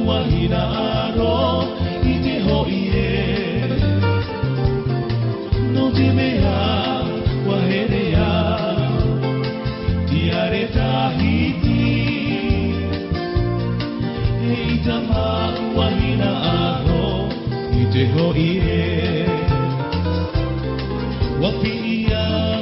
wahina aro I te hoi no te mea waherea tiare tahiti I tama wahina aro I te hoi wapia